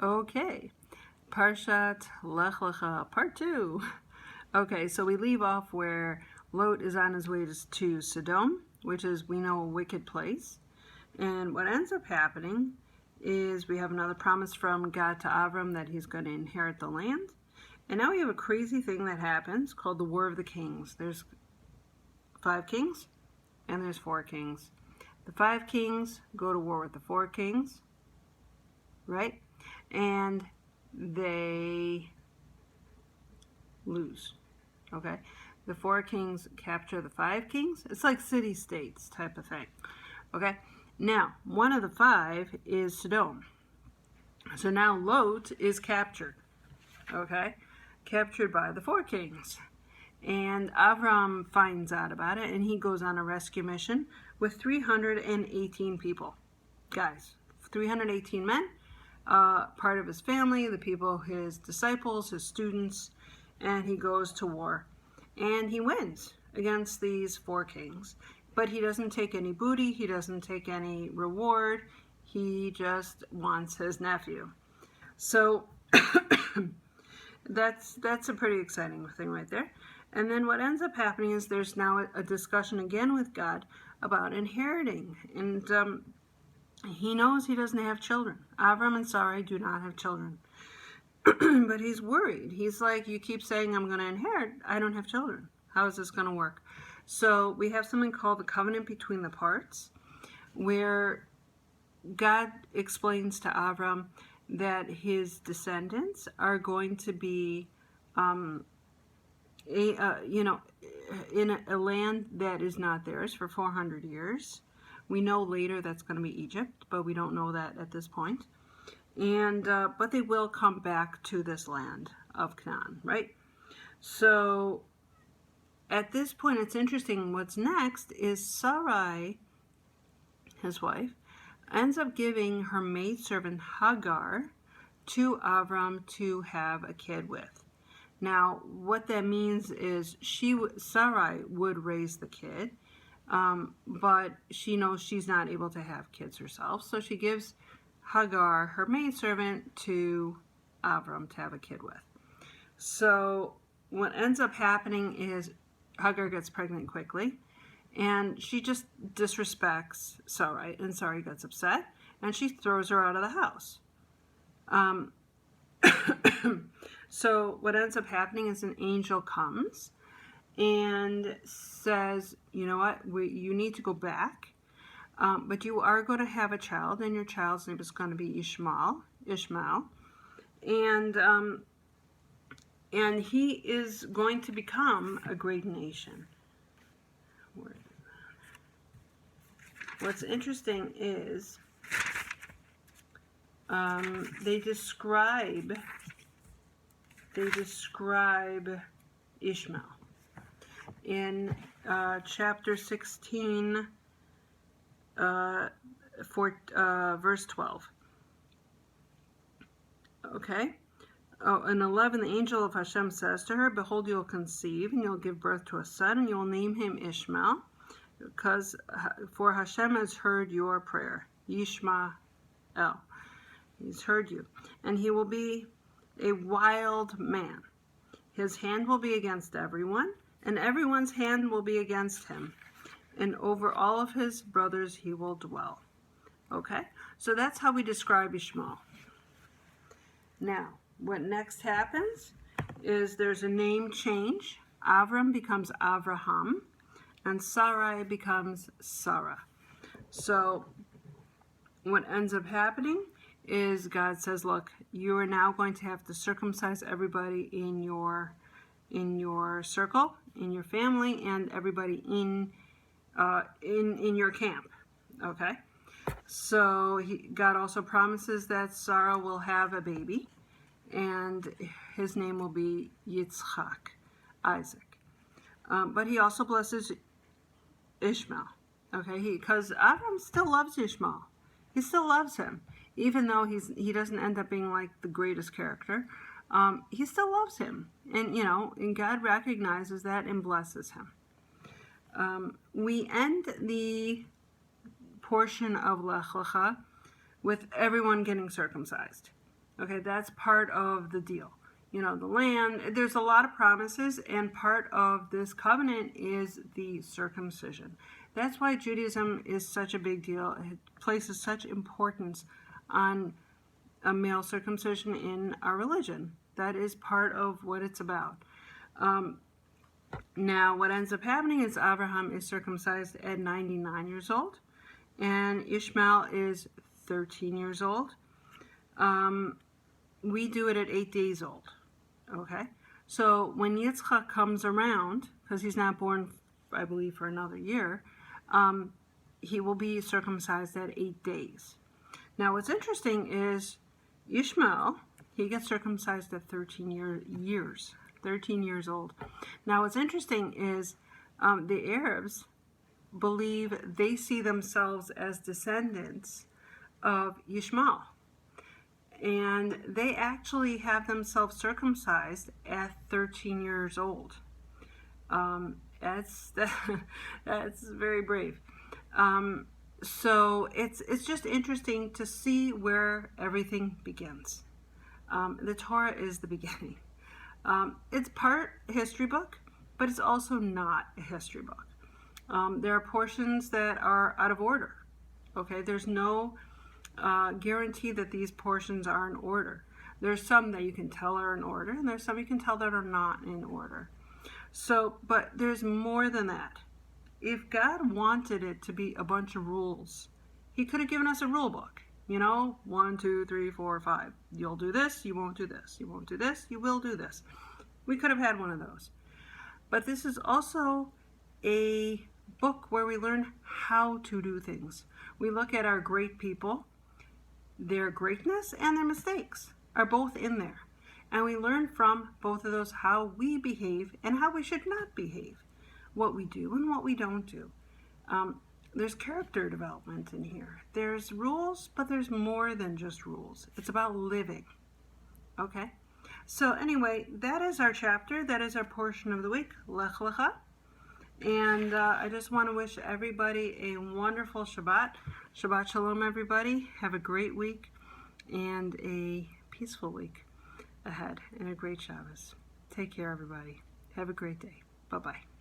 Okay, Parshat Lech Lecha, part 2. Okay, so we leave off where Lot is on his way to Sodom, which is, we know, a wicked place. And what ends up happening is we have another promise from God to Avram that he's going to inherit the land. And now we have a crazy thing that happens called the War of the Kings. There's 5 kings and there's 4 kings. The 5 kings go to war with the 4 kings, right? And they lose. Okay, the 4 kings capture the 5 kings. It's like city-states type of thing. Okay, now one of the 5 is Sodom. So now Lot is captured. Okay, captured by the 4 kings. And Avram finds out about it, and he goes on a rescue mission with 318 people. Guys, 318 men. Part of his family, the people, his disciples, his students, and he goes to war. And he wins against these 4 kings. But he doesn't take any booty, he doesn't take any reward, he just wants his nephew. So that's a pretty exciting thing right there. And then what ends up happening is there's now a discussion again with God about inheriting. And he knows he doesn't have children. Avram and Sarai do not have children. But he's worried. He's like, you keep saying I'm going to inherit. I don't have children. How is this going to work? So we have something called the covenant between the parts, where God explains to Avram that his descendants are going to be, in a land that is not theirs for 400 years. We know later that's going to be Egypt, but we don't know that at this point. And but they will come back to this land of Canaan, right? So at this point, it's interesting. What's next is Sarai, his wife, ends up giving her maidservant Hagar to Avram to have a kid with. Now, what that means is Sarai would raise the kid, but she knows she's not able to have kids herself, so she gives Hagar, her maidservant, to Avram to have a kid with. So what ends up happening is Hagar gets pregnant quickly, and she just disrespects Sarai, and Sarai gets upset, and she throws her out of the house. So what ends up happening is an angel comes and says, you know what, you need to go back, but you are going to have a child, and your child's name is going to be Ishmael, and he is going to become a great nation. What's interesting is they describe Ishmael in chapter 16, verse 12. Okay. Oh, in 11, the angel of Hashem says to her, "Behold, you'll conceive, and you'll give birth to a son, and you'll name him Ishmael, for Hashem has heard your prayer." Yishmael. He's heard you. "And he will be a wild man. His hand will be against everyone, and everyone's hand will be against him. And over all of his brothers he will dwell." Okay? So that's how we describe Ishmael. Now, what next happens is there's a name change. Avram becomes Avraham, and Sarai becomes Sarah. So what ends up happening is God says, look, you are now going to have to circumcise everybody in your circle, in your family, and everybody in your camp. Okay? So God also promises that Sarah will have a baby, and his name will be Yitzchak, Isaac. But he also blesses Ishmael. Okay, because Avram still loves Ishmael. He still loves him, even though he doesn't end up being like the greatest character. He still loves him, and God recognizes that and blesses him. We end the portion of Lech Lecha with everyone getting circumcised. Okay, that's part of the deal. You know, the land, there's a lot of promises, and part of this covenant is the circumcision. That's why Judaism is such a big deal. It places such importance on a male circumcision in our religion. That is part of what it's about. Now, what ends up happening is Abraham is circumcised at 99 years old, and Ishmael is 13 years old. We do it at 8 days old. Okay? So when Yitzchak comes around, because he's not born, I believe, for another year, he will be circumcised at 8 days. Now, what's interesting is Ishmael, he gets circumcised at 13 years old. Now, what's interesting is the Arabs believe they see themselves as descendants of Ishmael. And they actually have themselves circumcised at 13 years old. That's very brave. So it's just interesting to see where everything begins. The Torah is the beginning. It's part history book, but it's also not a history book. There are portions that are out of order. Okay, there's no guarantee that these portions are in order. There's some that you can tell are in order, and there's some you can tell that are not in order. So, but there's more than that. If God wanted it to be a bunch of rules, he could have given us a rule book. You know, 1, 2, 3, 4, 5. You'll do this, you won't do this. You won't do this, you will do this. We could have had one of those. But this is also a book where we learn how to do things. We look at our great people. Their greatness and their mistakes are both in there. And we learn from both of those how we behave and how we should not behave, what we do and what we don't do. There's character development in here. There's rules, but there's more than just rules. It's about living. Okay? So anyway, that is our chapter. That is our portion of the week, Lech Lecha. And I just want to wish everybody a wonderful Shabbat. Shabbat Shalom, everybody. Have a great week and a peaceful week ahead and a great Shabbos. Take care, everybody. Have a great day. Bye-bye.